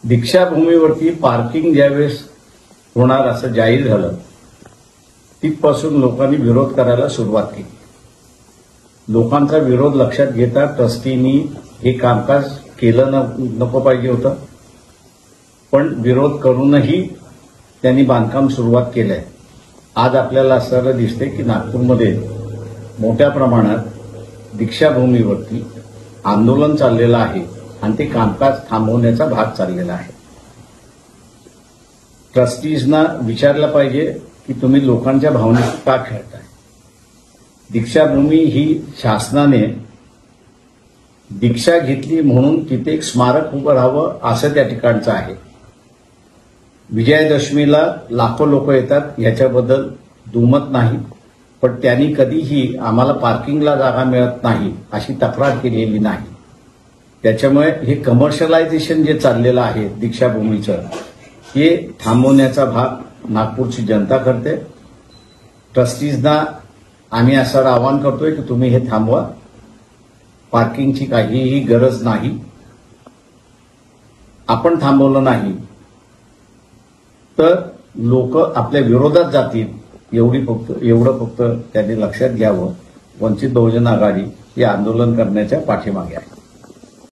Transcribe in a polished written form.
दीक्षाभूमीवरती parking ज्यावेळेस होणार असं जाहीर झालं तिथपासून लोकांनी विरोध करायला सुरुवात केली। लोकांचा विरोध लक्षात घेता ट्रस्टींनी हे कामकाज केलं नको पाहिजे होतं, पण विरोध करूनही त्यांनी बांधकाम सुरुवात केलंय। आज आपल्याला असं दिसतंय की नागपूरमध्ये मोठ्या प्रमाणात दीक्षाभूमीवरती आंदोलन चाललेलं आहे आणि ते कामकाज थांबवण्याचा भाग चाललेला आहे। ट्रस्टीजना विचारलं पाहिजे की तुम्ही लोकांच्या भावनेशी का खेळताय। दीक्षाभूमी ही शासनाने दीक्षा घेतली म्हणून तिथे एक स्मारक उभं राहावं असं त्या ठिकाणचं आहे। विजयादशमीला लाखो लोक येतात याच्याबद्दल दुमत नाही, पण त्यांनी कधीही आम्हाला पार्किंगला जागा मिळत नाही अशी तक्रार केलेली नाही। त्याच्यामुळे हे कमर्शियलायझेशन जे चाललेलं आहे दीक्षाभूमीचं हे थांबवण्याचा भाग नागपूरची जनता करते। ट्रस्टीजना आम्ही असं आवाहन करतोय की तुम्ही हे थांबवा, पार्किंगची काहीही गरज नाही। आपण थांबवलं नाही तर लोक आपल्या विरोधात जातील एवढं फक्त त्यांनी लक्षात घ्यावं। वंचित बहुजन आघाडी हे आंदोलन करण्याच्या पाठीमागे आहे।